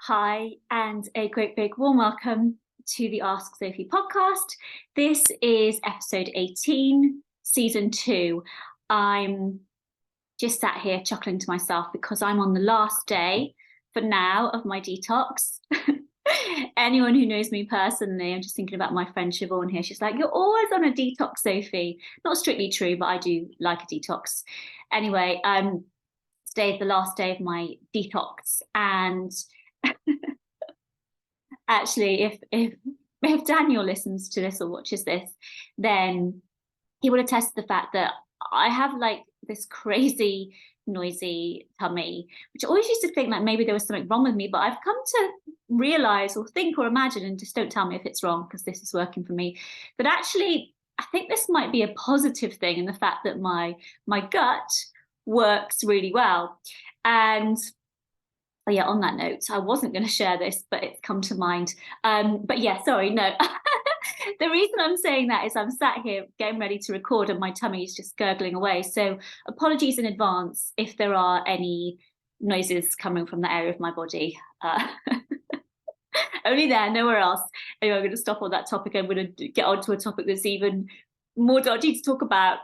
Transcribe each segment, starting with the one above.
Hi, and a great big warm welcome to the Ask Zofie podcast. This is episode 18, season 2. I'm just sat here chuckling to myself because I'm on the last day for now of my detox. Anyone who knows me personally, I'm just thinking about my friend Siobhan here. She's like, "You're always on a detox, Zofie." Not strictly true, but I do like a detox. Anyway, today is the last day of my detox, and actually, if Daniel listens to this or watches this, then he would attest to the fact that I have like this crazy noisy tummy, which I always used to think like maybe there was something wrong with me, but I've come to realize or think or imagine, and just don't tell me if it's wrong because this is working for me, that actually I think this might be a positive thing in the fact that my gut works really well. And yeah, on that note, I wasn't going to share this, but it's come to mind. But yeah, sorry, no. The reason I'm saying that is I'm sat here getting ready to record and my tummy is just gurgling away. So apologies in advance if there are any noises coming from that area of my body. Only there, nowhere else. Anyway, I'm going to stop on that topic. I'm going to get on to a topic that's even more dodgy to talk about.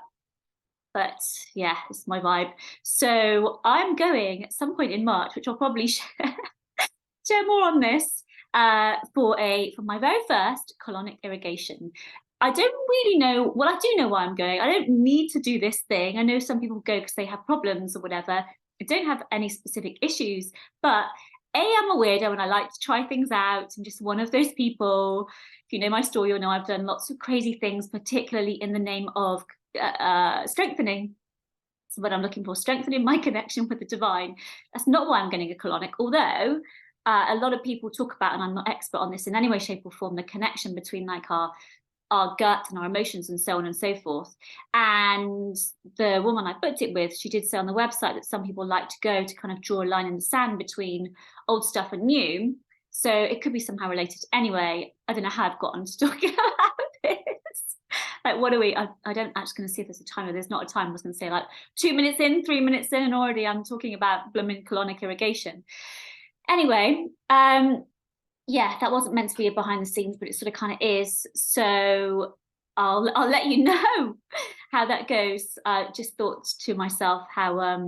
But yeah, it's my vibe. So I'm going at some point in March, which I'll probably share more on this, for my very first colonic irrigation. I don't really know, well, I do know why I'm going. I don't need to do this thing. I know some people go because they have problems or whatever. I don't have any specific issues, but I'm a weirdo and I like to try things out. I'm just one of those people. If you know my story, you'll know I've done lots of crazy things, particularly in the name of strengthening. So what I'm looking for, strengthening my connection with the divine. That's not why I'm getting a colonic, although a lot of people talk about, and I'm not expert on this in any way, shape or form, the connection between like our gut and our emotions and so on and so forth. And the woman I booked it with, she did say on the website that some people like to go to kind of draw a line in the sand between old stuff and new. So it could be somehow related. Anyway, I don't know how I've gotten to talking about this. Like, what are we? I don't actually going to see if there's a timer. There's not a time. I was going to say like 2 minutes in, 3 minutes in, and already I'm talking about blooming colonic irrigation. Anyway, yeah, that wasn't meant to be a behind the scenes, but it sort of kind of is. So I'll let you know how that goes. I just thought to myself how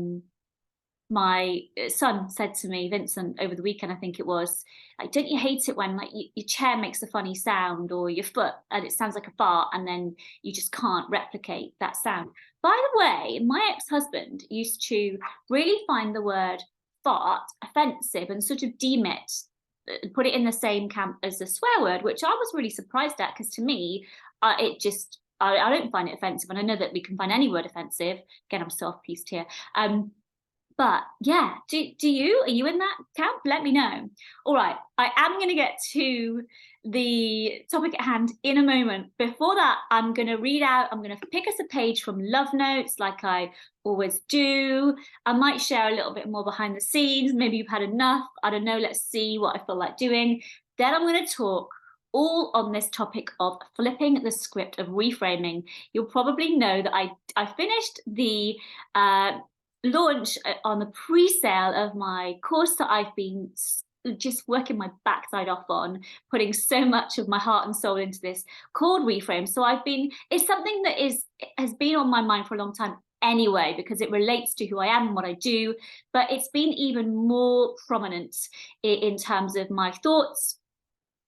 my son said to me, Vincent, over the weekend, I think it was, like, don't you hate it when like your chair makes a funny sound or your foot and it sounds like a fart and then you just can't replicate that sound? By the way, my ex-husband used to really find the word fart offensive and sort of deem it, put it in the same camp as a swear word, which I was really surprised at because to me, it just, I don't find it offensive. And I know that we can find any word offensive. Again, I'm self-pieced here. But yeah, do you, are you in that camp? Let me know. All right, I am going to get to the topic at hand in a moment. Before that, I'm going to pick us a page from Love Notes like I always do. I might share a little bit more behind the scenes. Maybe you've had enough. I don't know. Let's see what I feel like doing. Then I'm going to talk all on this topic of flipping the script, of reframing. You'll probably know that I finished the launch on the pre-sale of my course that I've been just working my backside off on, putting so much of my heart and soul into this, called Reframe. So it's something that has been on my mind for a long time anyway, because it relates to who I am and what I do, but it's been even more prominent in terms of my thoughts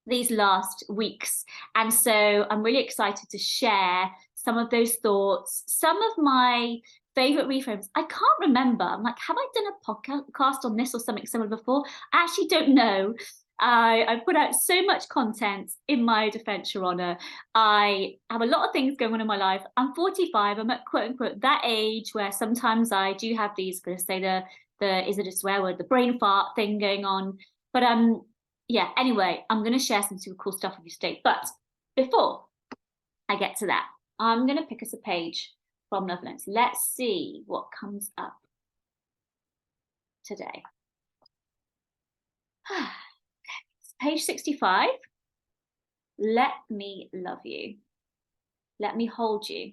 these last weeks. And so I'm really excited to share some of those thoughts, some of my favorite reframes. I can't remember. I'm like, have I done a podcast on this or something similar before? I actually don't know. I put out so much content. In my defense, Your Honor, I have a lot of things going on in my life. I'm 45. I'm at quote unquote that age where sometimes I do have these, going to say the is it a swear word, the brain fart thing going on. But yeah, anyway, I'm going to share some super cool stuff with you today. But before I get to that, I'm going to pick us a page from Love Notes. Let's see what comes up today. Page 65. Let me love you. Let me hold you.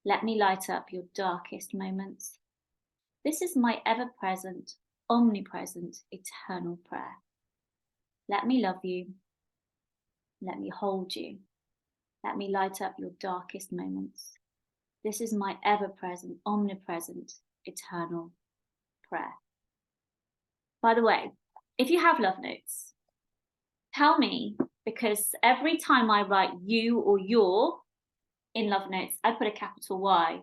Let me light up your darkest moments. This is my ever-present, omnipresent, eternal prayer. Let me love you. Let me hold you. Let me light up your darkest moments. This is my ever-present, omnipresent, eternal prayer. By the way, if you have love notes, tell me, because every time I write you or your in love notes, I put a capital Y.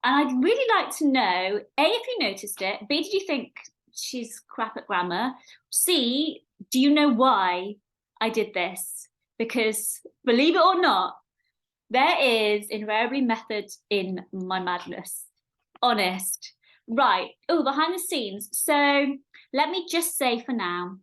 And I'd really like to know, A, if you noticed it, B, did you think she's crap at grammar? C, do you know why I did this? Because believe it or not, there is invariably method in my madness. Honest. Right. Oh, behind the scenes. So let me just say for now,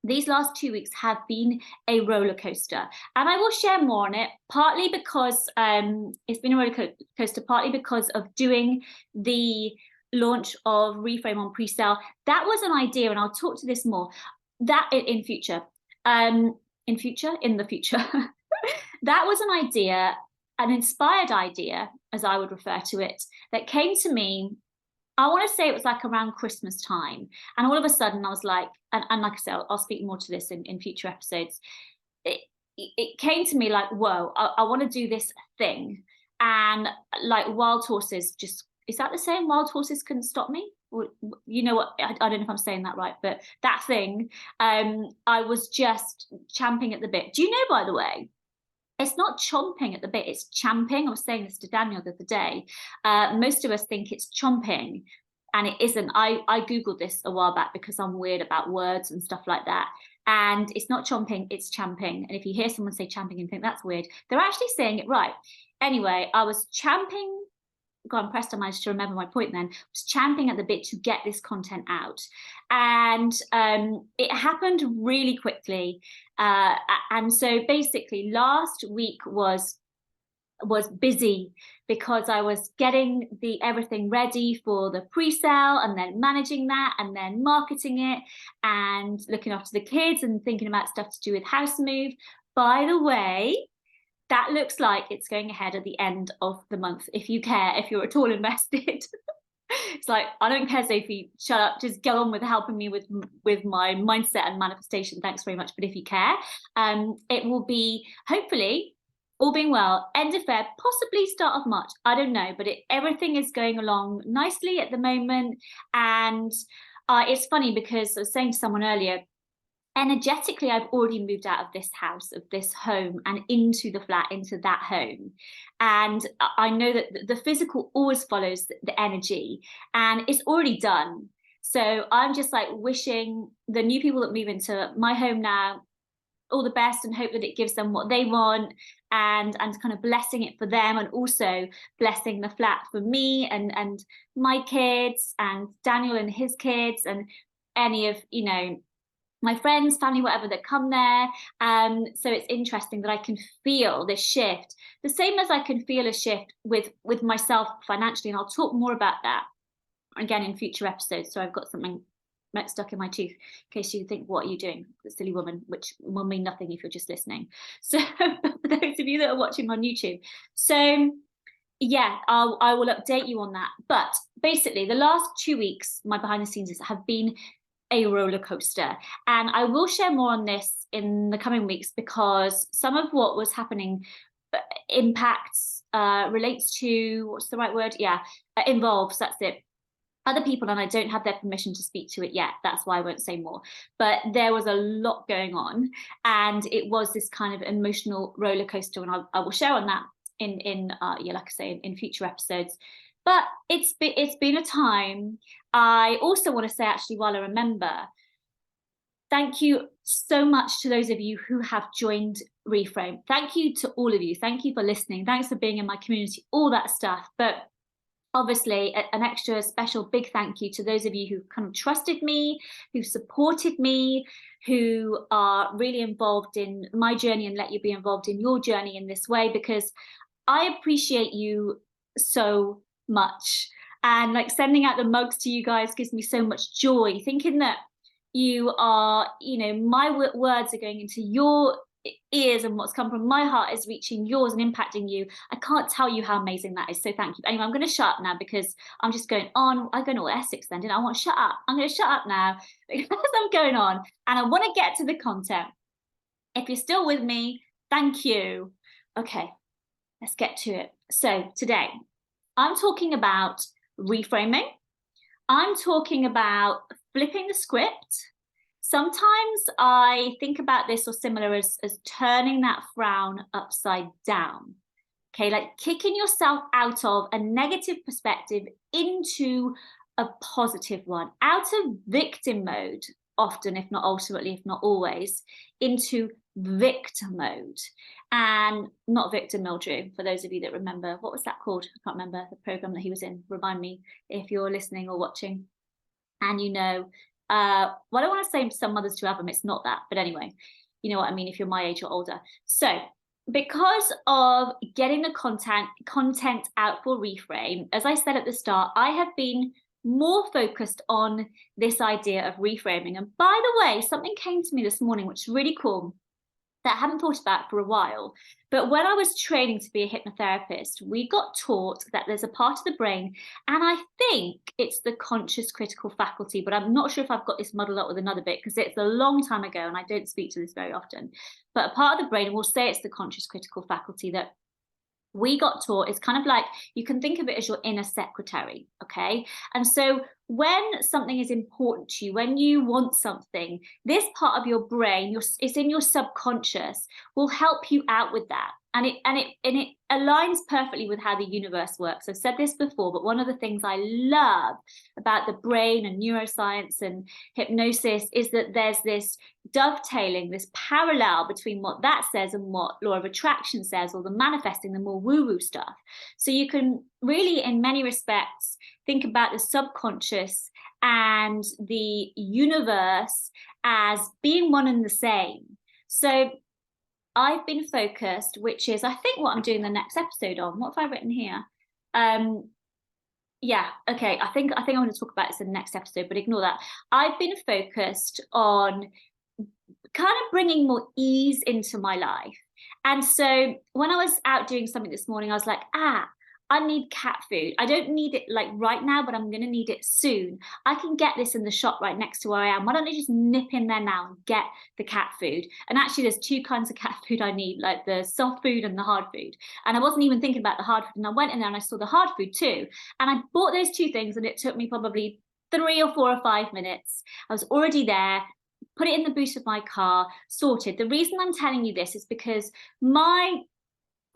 these last 2 weeks have been a roller coaster, and I will share more on it, partly because it's been a roller coaster, partly because of doing the launch of Reframe on pre-sale. That was an idea, and I'll talk to this more, that in future. In the future. That was an idea, an inspired idea, as I would refer to it, that came to me. I want to say it was like around Christmas time. And all of a sudden I was like, and like I said, I'll speak more to this in future episodes. It came to me like, whoa, I want to do this thing. And like wild horses just, is that the same? Wild horses couldn't stop me? Or, you know what, I don't know if I'm saying that right, but that thing, I was just champing at the bit. Do you know, by the way, it's not chomping at the bit, it's champing. I was saying this to Daniel the other day. Most of us think it's chomping, and it isn't. I Googled this a while back because I'm weird about words and stuff like that. And it's not chomping, it's champing. And if you hear someone say champing and think that's weird, they're actually saying it right. Anyway, I was champing. God, I'm impressed I managed to remember my point then. I was champing at the bit to get this content out. And it happened really quickly. And so basically last week was busy because I was getting everything ready for the pre-sale, and then managing that, and then marketing it, and looking after the kids and thinking about stuff to do with house move. By the way, that looks like it's going ahead at the end of the month. If you care, if you're at all invested. It's like, I don't care, Zofie, shut up, just get on with helping me with my mindset and manifestation. Thanks very much. But if you care, it will be, hopefully, all being well, end of Feb, possibly start of March. I don't know, but everything is going along nicely at the moment. And it's funny because I was saying to someone earlier, energetically, I've already moved out of this house, of this home, and into the flat, into that home. And I know that the physical always follows the energy, and it's already done. So I'm just like wishing the new people that move into my home now all the best, and hope that it gives them what they want, and kind of blessing it for them, and also blessing the flat for me and my kids and Daniel and his kids, and any of, you know, my friends, family, whatever, that come there. So it's interesting that I can feel this shift, the same as I can feel a shift with myself financially. And I'll talk more about that again in future episodes. So I've got something stuck in my tooth, in case you think, what are you doing, silly woman, which will mean nothing if you're just listening. So for those of you that are watching on YouTube. So yeah, I will update you on that. But basically the last 2 weeks, my behind the scenes have been a roller coaster, and I will share more on this in the coming weeks, because some of what was happening impacts, relates to, what's the right word? Yeah, involves, that's it, other people, and I don't have their permission to speak to it yet. That's why I won't say more. But there was a lot going on, and it was this kind of emotional roller coaster, and I will share on that in yeah, like I say, in future episodes. But it's been a time. I also want to say, actually, while I remember, thank you so much to those of you who have joined Reframe. Thank you to all of you. Thank you for listening. Thanks for being in my community, all that stuff. But obviously, an extra special big thank you to those of you who kind of trusted me, who supported me, who are really involved in my journey and let you be involved in your journey in this way, because I appreciate you so much. And like sending out the mugs to you guys gives me so much joy, thinking that you are, you know, my words are going into your ears and what's come from my heart is reaching yours and impacting you. I can't tell you how amazing that is. So thank you. Anyway, I'm going to shut up now because I'm just going on. I'm going all Essex then, didn't I? I want to shut up. I'm going to shut up now because I'm going on and I want to get to the content. If you're still with me, thank you. Okay, let's get to it. So today I'm talking about reframing. I'm talking about flipping the script. Sometimes I think about this or similar as turning that frown upside down. Okay, like kicking yourself out of a negative perspective into a positive one, out of victim mode, often, if not ultimately, if not always, into victor mode. And not Victor Mildrew, for those of you that remember. What was that called? I can't remember the program that he was in. Remind me if you're listening or watching. And you know, well, I don't want to say some mothers to have them, it's not that, but anyway, you know what I mean if you're my age or older. So because of getting the content out for Reframe, as I said at the start, I have been more focused on this idea of reframing. And by the way, something came to me this morning, which is really cool, that I haven't thought about for a while. But when I was training to be a hypnotherapist, we got taught that there's a part of the brain, and I think it's the conscious critical faculty, but I'm not sure if I've got this muddled up with another bit because it's a long time ago and I don't speak to this very often. But a part of the brain, we'll say it's the conscious critical faculty, that we got taught is kind of like, you can think of it as your inner secretary, okay? And so when something is important to you, when you want something, this part of your brain, it's in your subconscious, will help you out with that. And it aligns perfectly with how the universe works. I've said this before, but one of the things I love about the brain and neuroscience and hypnosis is that there's this dovetailing, this parallel between what that says and what law of attraction says, or the manifesting, the more woo-woo stuff. So you can really, in many respects, think about the subconscious and the universe as being one and the same. So I've been focused, which is, I think, what I'm doing the next episode on. What have I written here? Yeah, okay. I think I'm going to talk about this in the next episode, but ignore that. I've been focused on kind of bringing more ease into my life. And so when I was out doing something this morning, I was like, I need cat food. I don't need it like right now, but I'm going to need it soon. I can get this in the shop right next to where I am. Why don't I just nip in there now and get the cat food? And actually, there's two kinds of cat food I need, like the soft food and the hard food. And I wasn't even thinking about the hard food. And I went in there and I saw the hard food too. And I bought those two things, and it took me probably 3 or 4 or 5 minutes. I was already there. Put it in the boot of my car, sorted. The reason I'm telling you this is because my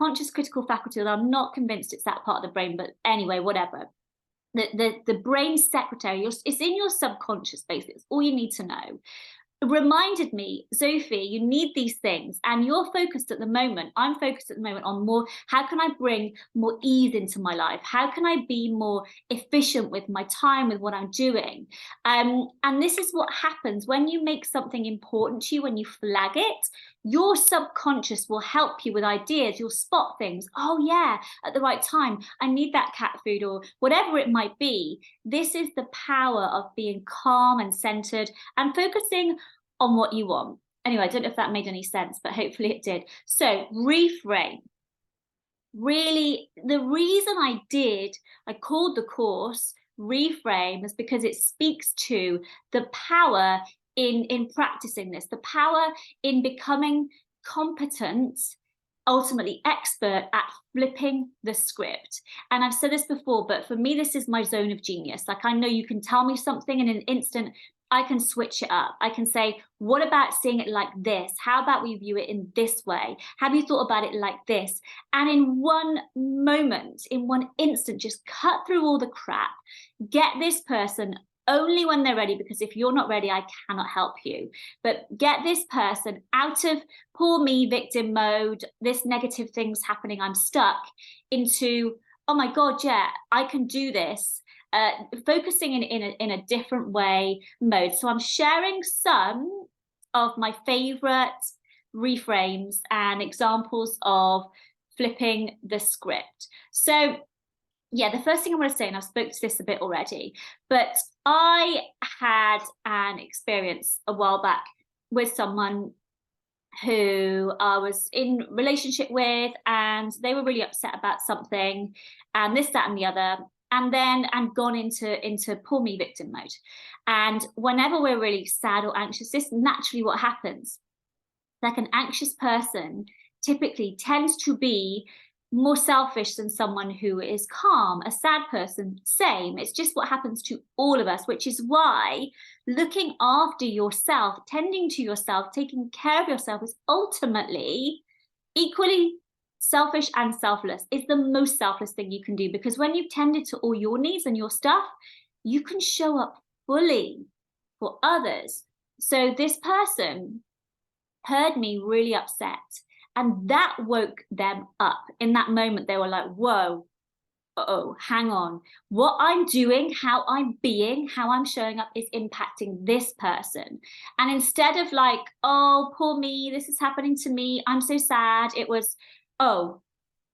conscious critical faculty, that I'm not convinced it's that part of the brain, but anyway, whatever. The brain secretary, it's in your subconscious, basically. It's all you need to know. It reminded me, Zofie, you need these things, and you're focused at the moment. I'm focused at the moment on more, how can I bring more ease into my life? How can I be more efficient with my time, with what I'm doing? And this is what happens when you make something important to you, when you flag it, your subconscious will help you with ideas. You'll spot things. Oh yeah, at the right time, I need that cat food, or whatever it might be. This is the power of being calm and centered and focusing on what you want. Anyway, I don't know if that made any sense, but hopefully it did. So reframe. Really, the reason I called the course Reframe is because it speaks to the power in practicing this, the power in becoming competent, ultimately expert at flipping the script. And I've said this before, but for me, this is my zone of genius. Like, I know you can tell me something in an instant, I can switch it up. I can say, what about seeing it like this? How about we view it in this way? Have you thought about it like this? And in one moment, in one instant, just cut through all the crap, get this person only when they're ready, because if you're not ready, I cannot help you. But get this person out of poor me, victim mode, this negative thing's happening, I'm stuck, into, oh my God, yeah, I can do this. Focusing in a different way mode. So I'm sharing some of my favorite reframes and examples of flipping the script. So yeah, the first thing I want to say, and I've spoke to this a bit already, but I had an experience a while back with someone who I was in relationship with, and they were really upset about something, and this, that, and the other, and gone into poor me victim mode. And whenever we're really sad or anxious, this is naturally what happens. Like, an anxious person typically tends to be more selfish than someone who is calm. A sad person, same. It's just what happens to all of us, which is why looking after yourself, tending to yourself, taking care of yourself is ultimately equally selfish and selfless. It's the most selfless thing you can do, because when you've tended to all your needs and your stuff, you can show up fully for others. So this person heard me really upset, and that woke them up. In that moment, they were like, whoa, oh, hang on. What I'm doing, how I'm being, how I'm showing up is impacting this person. And instead of like, oh, poor me, this is happening to me, I'm so sad, it was, oh,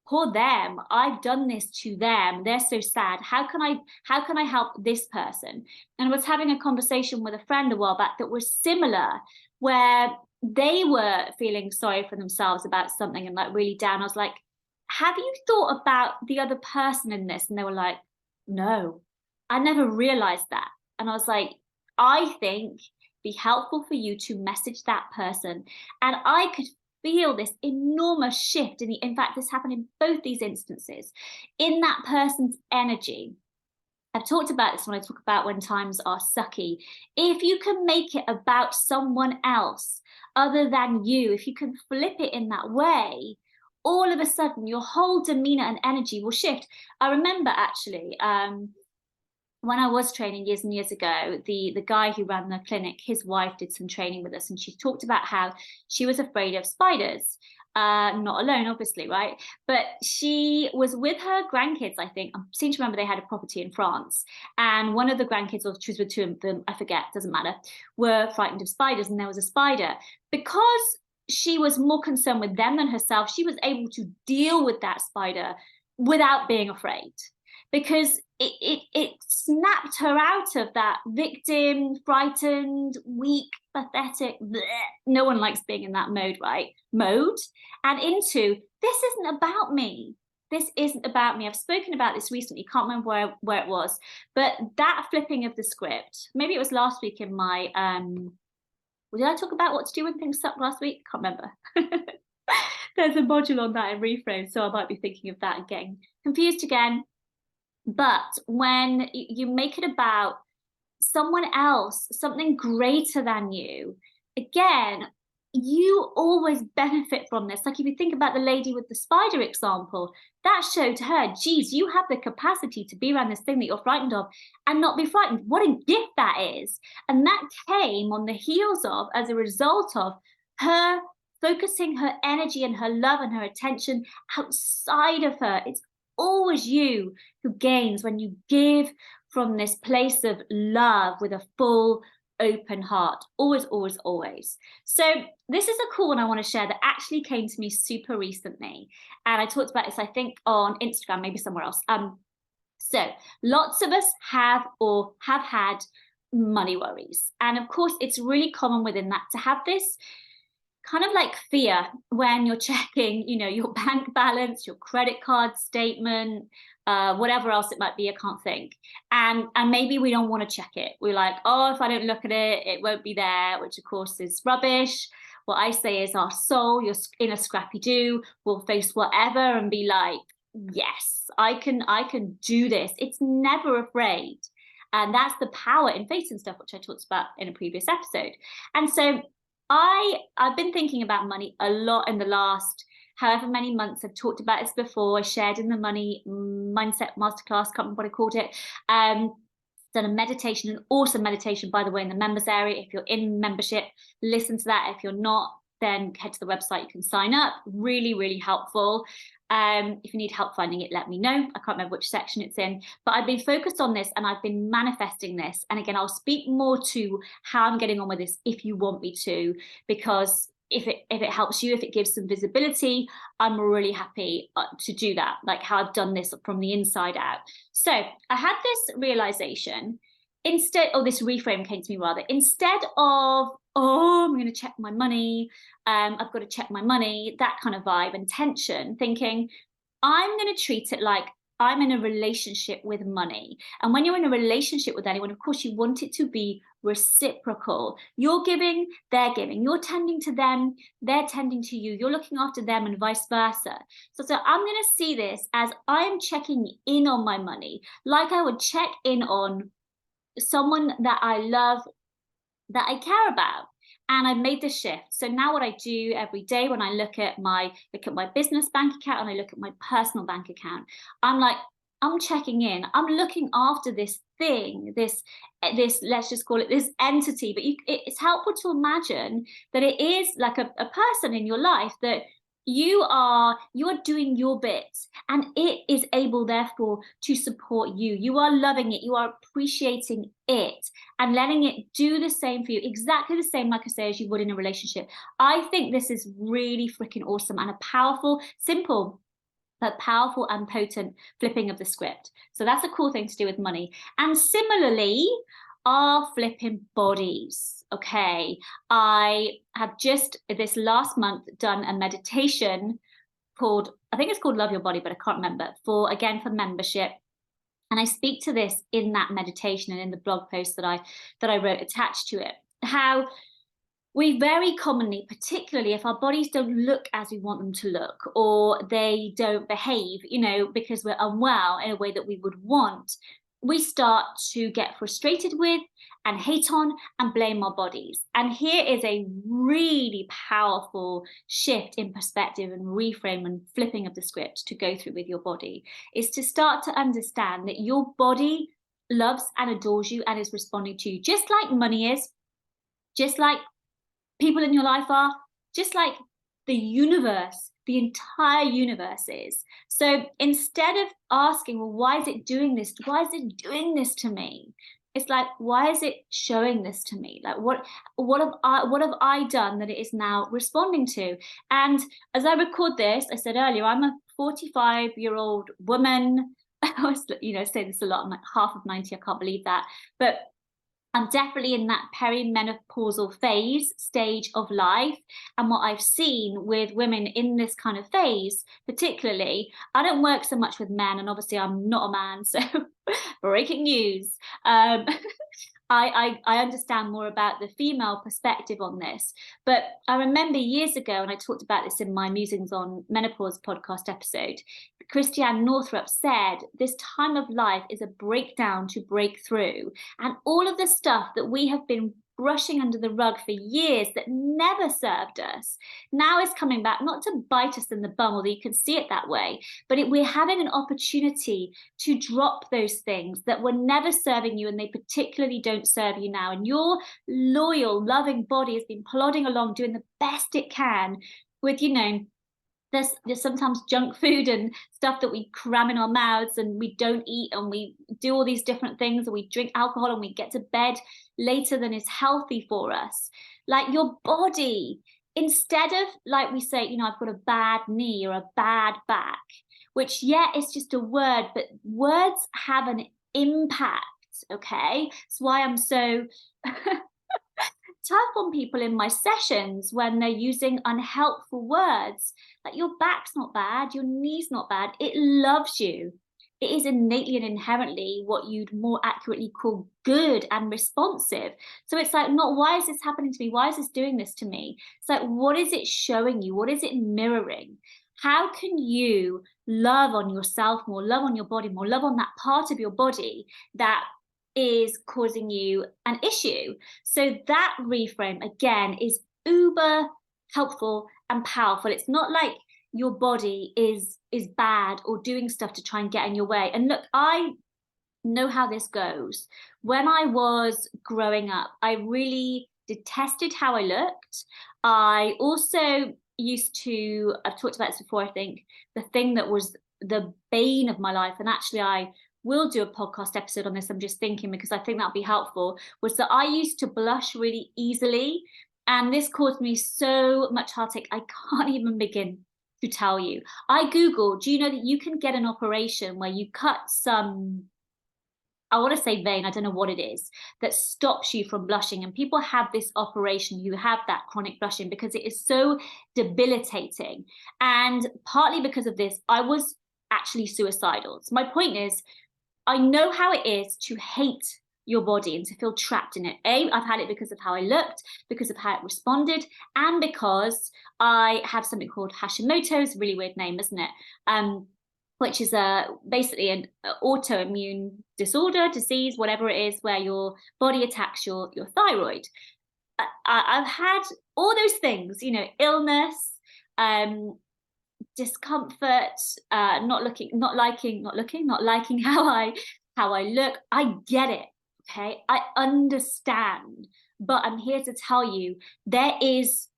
poor them, I've done this to them, they're so sad, how can I help this person? And I was having a conversation with a friend a while back that was similar, where they were feeling sorry for themselves about something and like really down. I was like, have you thought about the other person in this? And they were like, no, I never realized that. And I was like, I think be helpful for you to message that person. And I could feel this enormous shift in fact, this happened in both these instances, in that person's energy. I've talked about this when I talk about when times are sucky. If you can make it about someone else other than you, if you can flip it in that way, all of a sudden your whole demeanor and energy will shift. I remember actually, when I was training years and years ago, the guy who ran the clinic, his wife did some training with us, and she talked about how she was afraid of spiders. Not alone, obviously, right? But she was with her grandkids, I think. I seem to remember they had a property in France. And one of the grandkids, or she was with two of them, I forget, doesn't matter, were frightened of spiders, and there was a spider. Because she was more concerned with them than herself, she was able to deal with that spider without being afraid. Because it snapped her out of that victim, frightened, weak, pathetic, bleh, no one likes being in that mode, right? Mode, and into, this isn't about me. This isn't about me. I've spoken about this recently, can't remember where it was, but that flipping of the script, maybe it was last week in my, did I talk about what to do when things suck last week? Can't remember. There's a module on that in Reframe, so I might be thinking of that and getting confused again. But when you make it about someone else, something greater than you, again, you always benefit from this. Like if you think about the lady with the spider example, that showed her, geez, you have the capacity to be around this thing that you're frightened of and not be frightened. What a gift that is. And that came on the heels of, as a result of her focusing her energy and her love and her attention outside of her. It's always you who gains when you give from this place of love with a full open heart. Always, always, always. So this is a cool one I want to share that actually came to me super recently, and I talked about this I think on Instagram, maybe somewhere else. So lots of us have or have had money worries, and of course it's really common within that to have this kind of like fear when you're checking, your bank balance, your credit card statement, whatever else it might be, I can't think. And maybe we don't want to check it. We're like, oh, if I don't look at it, it won't be there, which of course is rubbish. What I say is our soul, your inner scrappy do, will face whatever and be like, yes, I can do this. It's never afraid. And that's the power in faith and stuff, which I talked about in a previous episode. And so I've been thinking about money a lot in the last however many months. I've talked about this before. I shared in the money mindset masterclass, can't remember what I called it. Done a meditation, an awesome meditation, by the way, in the members area. If you're in membership, listen to that. If you're not, then head to the website, you can sign up. Really, really helpful. If you need help finding it, let me know. I can't remember which section it's in, but I've been focused on this and I've been manifesting this. And again, I'll speak more to how I'm getting on with this if you want me to, because if it helps you, if it gives some visibility, I'm really happy to do that, like how I've done this from the inside out. So I had this realization, this reframe came to me rather, instead of, oh, I'm I'm going to check my money. I've got to check my money, that kind of vibe and tension, thinking, I'm going to treat it like I'm in a relationship with money. And when you're in a relationship with anyone, of course, you want it to be reciprocal. You're giving, they're giving. You're tending to them, they're tending to you. You're looking after them and vice versa. So I'm going to see this as I'm checking in on my money, like I would check in on someone that I love, that I care about. And I've made the shift. So now what I do every day when I look at my business bank account and I look at my personal bank account, I'm like, I'm checking in. I'm looking after this thing, this let's just call it this entity. But it's helpful to imagine that it is like a person in your life, that you're doing your bit, and it is able therefore to support you. You are loving it, you are appreciating it, and letting it do the same for you, exactly the same, like I say, as you would in a relationship. I think this is really freaking awesome and a powerful, simple but powerful and potent flipping of the script. So that's a cool thing to do with money. And similarly, our flipping bodies. Okay, I have just this last month done a meditation called, I think it's called Love Your Body, but I can't remember, for membership. And I speak to this in that meditation and in the blog post that I wrote attached to it, how we very commonly, particularly if our bodies don't look as we want them to look, or they don't behave, because we're unwell in a way that we would want, we start to get frustrated with and hate on and blame our bodies. And here is a really powerful shift in perspective and reframe and flipping of the script to go through with your body, is to start to understand that your body loves and adores you and is responding to you, just like money is, just like people in your life are, just like the universe, the entire universe is. So instead of asking, well, why is it doing this? Why is it doing this to me? It's like, why is it showing this to me? Like, what have I done that it is now responding to? And as I record this, I said earlier, I'm a 45-year-old woman. I always, say this a lot. I'm like half of 90. I can't believe that. But I'm definitely in that perimenopausal stage of life. And what I've seen with women in this kind of phase, particularly, I don't work so much with men, and obviously I'm not a man, so breaking news. I understand more about the female perspective on this. But I remember years ago, and I talked about this in my Musings on Menopause podcast episode, Christiane Northrup said, this time of life is a breakdown to break through. And all of the stuff that we have been brushing under the rug for years that never served us now is coming back, not to bite us in the bum, although you can see it that way, but we're having an opportunity to drop those things that were never serving you, and they particularly don't serve you now. And your loyal, loving body has been plodding along, doing the best it can with, there's sometimes junk food and stuff that we cram in our mouths and we don't eat, and we do all these different things, and we drink alcohol, and we get to bed later than is healthy for us. Like your body, instead of, like we say, I've got a bad knee or a bad back, which, it's just a word, but words have an impact, okay? That's why I'm so tough on people in my sessions when they're using unhelpful words. Like, your back's not bad, your knee's not bad, it loves you. It is innately and inherently what you'd more accurately call good and responsive. So it's like, not why is this happening to me? Why is this doing this to me? It's like, what is it showing you? What is it mirroring? How can you love on yourself more, love on your body more, love on that part of your body that is causing you an issue? So that reframe, again, is uber helpful and powerful. It's not like your body is bad or doing stuff to try and get in your way. And look, I know how this goes. When I was growing up, I really detested how I looked. I also used to, I've talked about this before, I think, the thing that was the bane of my life, and actually I will do a podcast episode on this, I'm just thinking, because I think that'll be helpful, was that I used to blush really easily. And this caused me so much heartache, I can't even begin to tell you. I Googled, do you know that you can get an operation where you cut some I want to say vein, I don't know what it is, that stops you from blushing. And people have this operation, you have that chronic blushing because it is so debilitating. And partly because of this, I was actually suicidal. So my point is, I know how it is to hate your body and to feel trapped in it. I've had it because of how I looked, because of how it responded, and because I have something called Hashimoto's, really weird name, isn't it? Which is basically an autoimmune disorder, disease, whatever it is, where your body attacks your thyroid. I've had all those things, you know, illness, discomfort, not liking how I look. I get it. Okay, I understand, but I'm here to tell you there's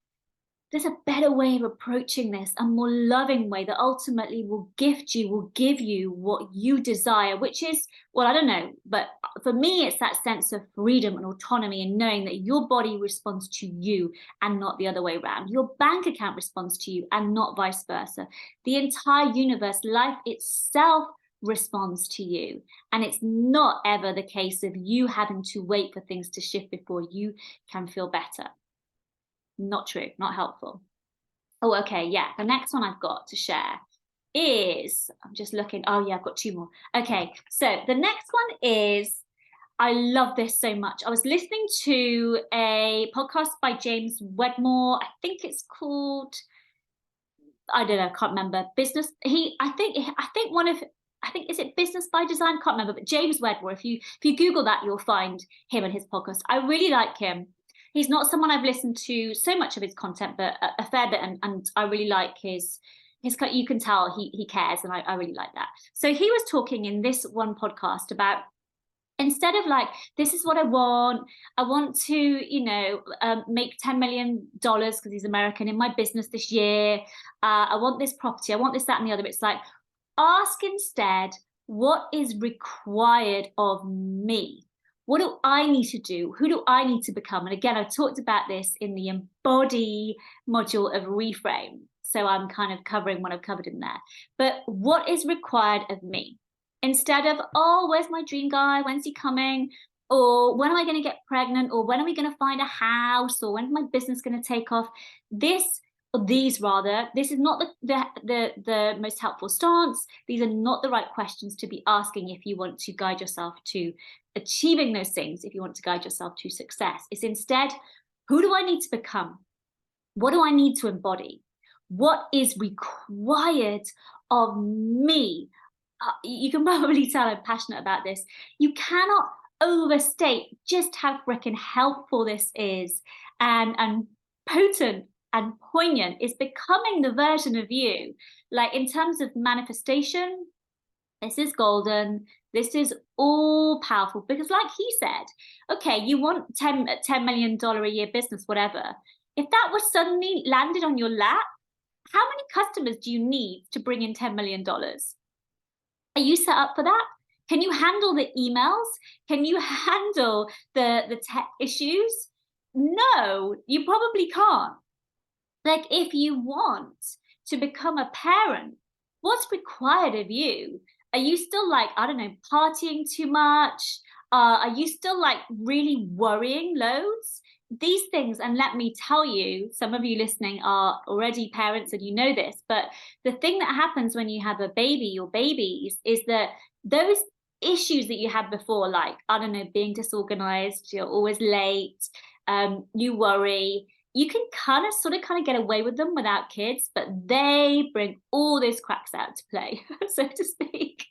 a better way of approaching this, a more loving way that ultimately will give you what you desire, which is, well, I don't know, but for me, it's that sense of freedom and autonomy and knowing that your body responds to you and not the other way around. Your bank account responds to you and not vice versa. The entire universe, life itself responds to you. And it's not ever the case of you having to wait for things to shift before you can feel better. Not true, not helpful. Oh, okay, yeah. The next one I've got to share is, I'm just looking. Oh, yeah, I've got two more. Okay, so the next one is, I love this so much. I was listening to a podcast by James Wedmore. I think it's called, I don't know, I can't remember. I think is it Business by Design? Can't remember, but James Wedmore, if you Google that, you'll find him and his podcast. I really like him. He's not someone I've listened to so much of his content, but a fair bit, and I really like his you can tell he cares, and I really like that. So he was talking in this one podcast about, instead of like, this is what I want to, you know, make $10 million because he's American in my business this year. I want this property, I want this, that, and the other. It's like, ask instead, what is required of me? What do I need to do? Who do I need to become? And again, I've talked about this in the embody module of Reframe. So I'm kind of covering what I've covered in there. But what is required of me? Instead of, oh, where's my dream guy? When's he coming? Or when am I going to get pregnant? Or when are we going to find a house? Or when's my business going to take off? This is not the most helpful stance. These are not the right questions to be asking if you want to guide yourself to achieving those things, if you want to guide yourself to success. It's instead, who do I need to become? What do I need to embody? What is required of me? You can probably tell I'm passionate about this. You cannot overstate just how freaking helpful this is and potent and poignant. Is becoming the version of you. Like, in terms of manifestation, this is golden. This is all powerful, because like he said, okay, you want $10 million a year business, whatever. If that was suddenly landed on your lap, how many customers do you need to bring in $10 million? Are you set up for that? Can you handle the emails? Can you handle the tech issues? No, you probably can't. Like, if you want to become a parent, what's required of you? Are you still like, I don't know, partying too much? Are you still like really worrying loads? These things, and let me tell you, some of you listening are already parents and you know this, but the thing that happens when you have a baby or babies is that those issues that you had before, like, I don't know, being disorganized, you're always late, you worry, you can kind of get away with them without kids, but they bring all those cracks out to play, so to speak.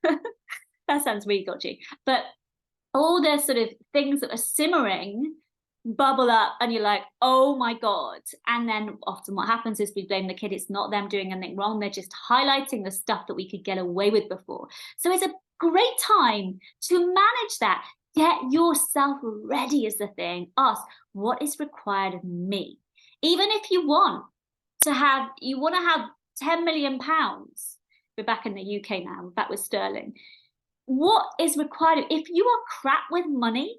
That sounds really dodgy, but all the sort of things that are simmering bubble up, and you're like, oh my God. And then often what happens is we blame the kid. It's not them doing anything wrong. They're just highlighting the stuff that we could get away with before. So it's a great time to manage that. Get yourself ready is the thing. Ask, what is required of me? Even if you want to have 10 million pounds. We're back in the UK now, we're back with sterling. What is required? If you are crap with money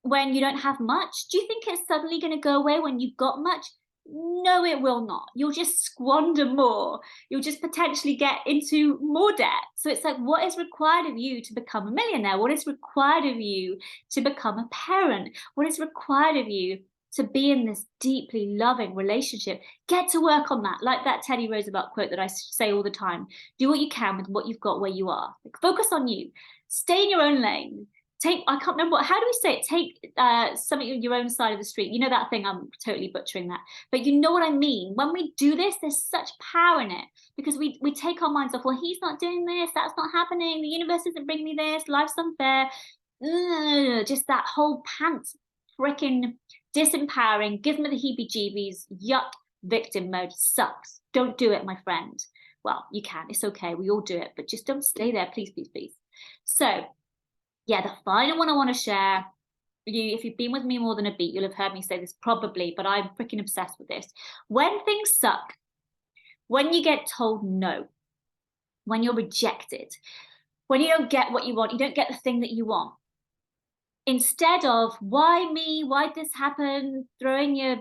when you don't have much, do you think it's suddenly going to go away when you've got much? No, it will not. You'll just squander more. You'll just potentially get into more debt. So it's like, what is required of you to become a millionaire? What is required of you to become a parent? What is required of you to be in this deeply loving relationship? Get to work on that. Like that Teddy Roosevelt quote that I say all the time: do what you can with what you've got where you are. Like, focus on you. Stay in your own lane. I can't remember how do we say it? Take something on your own side of the street. You know that thing, I'm totally butchering that. But you know what I mean? When we do this, there's such power in it, because we take our minds off, well, he's not doing this, that's not happening, the universe isn't bringing me this, life's unfair. Just that whole pants freaking disempowering, gives me the heebie-jeebies, yuck, victim mode sucks. Don't do it, my friend. Well, you can, it's okay, we all do it, but just don't stay there, please, please, please. So yeah, the final one I want to share, if you've been with me more than a beat, you'll have heard me say this probably, but I'm freaking obsessed with this. When things suck, when you get told no, when you're rejected, when you don't get what you want, you don't get the thing that you want, instead of why me, why'd this happen, throwing your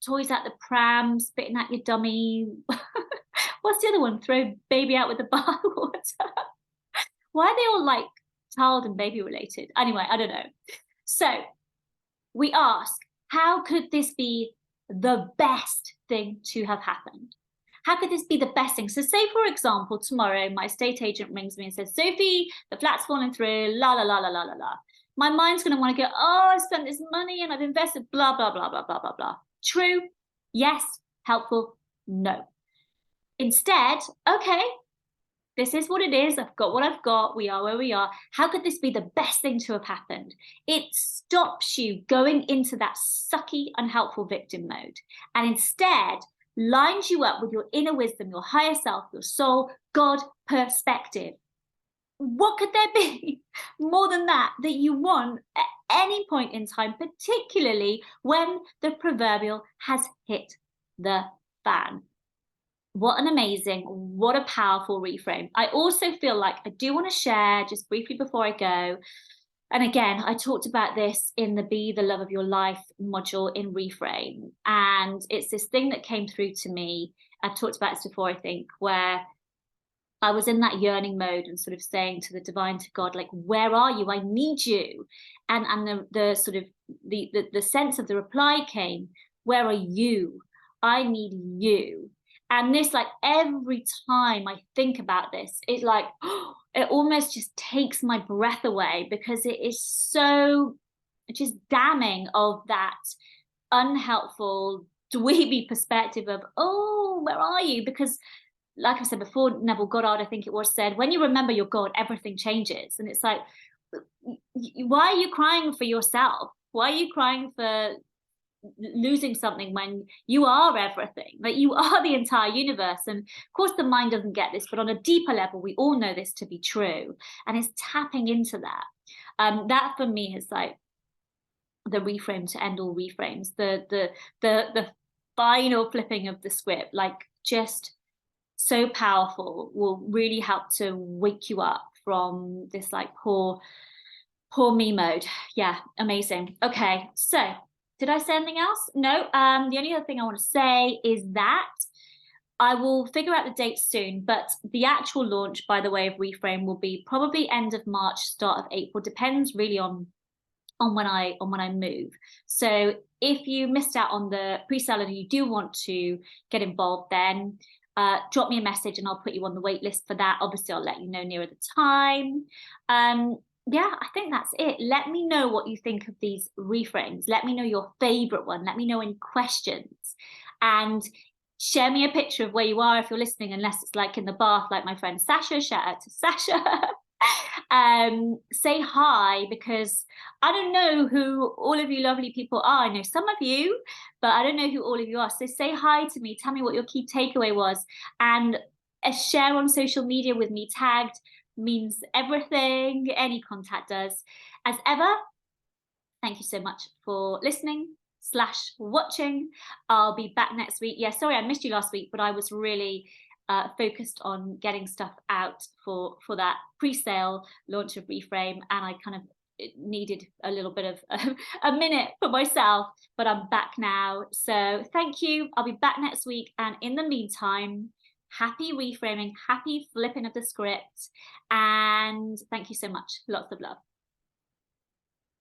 toys at the pram, spitting at your dummy, what's the other one, throw baby out with the bathwater. Why are they all like child and baby related? Anyway, I don't know. So we ask, how could this be the best thing to have happened? How could this be the best thing? So say, for example, tomorrow my estate agent rings me and says, Zofie, the flat's fallen through, la, la, la, la, la, la, la. My mind's going to want to go, oh, I've spent this money and I've invested, blah, blah, blah, blah, blah, blah, blah. True? Yes. Helpful? No. Instead, okay, this is what it is. I've got what I've got. We are where we are. How could this be the best thing to have happened? It stops you going into that sucky, unhelpful victim mode, and instead lines you up with your inner wisdom, your higher self, your soul, God perspective. What could there be more than that you want at any point in time, particularly when the proverbial has hit the fan? What an amazing, what a powerful reframe. I also feel like I do want to share just briefly before I go. And again, I talked about this in the Be the Love of Your Life module in Reframe. And it's this thing that came through to me. I've talked about this before, I think, where I was in that yearning mode and sort of saying to the divine, to God, like, where are you? I need you. And the sort of the sense of the reply came, where are you? I need you. And this, like, every time I think about this, it like, it almost just takes my breath away, because it is so just damning of that unhelpful, dweeby perspective of, oh, where are you? Because like I said before, Neville Goddard, I think it was, said, when you remember your God, everything changes. And it's like, why are you crying for yourself? Why are you crying for losing something when you are everything, like you are the entire universe? And of course the mind doesn't get this, but on a deeper level we all know this to be true, and it's tapping into that. That for me is like the reframe to end all reframes, the final flipping of the script, like just so powerful, will really help to wake you up from this like poor me mode. Yeah, amazing. Okay, so did I say anything else? No. The only other thing I want to say is that I will figure out the date soon, but the actual launch, by the way, of Reframe will be probably end of March, start of April. Depends really on when I move. So if you missed out on the pre-sale and you do want to get involved, then drop me a message and I'll put you on the wait list for that. Obviously, I'll let you know nearer the time. Yeah, I think that's it. Let me know what you think of these reframes. Let me know your favorite one. Let me know any questions, and share me a picture of where you are if you're listening, unless it's like in the bath, like my friend Sasha. Shout out to Sasha. Say hi, because I don't know who all of you lovely people are. I know some of you, but I don't know who all of you are. So say hi to me. Tell me what your key takeaway was, and share on social media with me. Tagged means everything. Any contact does. As ever, thank you so much for listening / watching. I'll be back next week. Yeah, sorry I missed you last week, but I was really focused on getting stuff out for that pre-sale launch of Reframe, and I kind of it needed a little bit of a minute for myself, but I'm back now. So thank you. I'll be back next week. And in the meantime, happy reframing, happy flipping of the script. And thank you so much. Lots of love.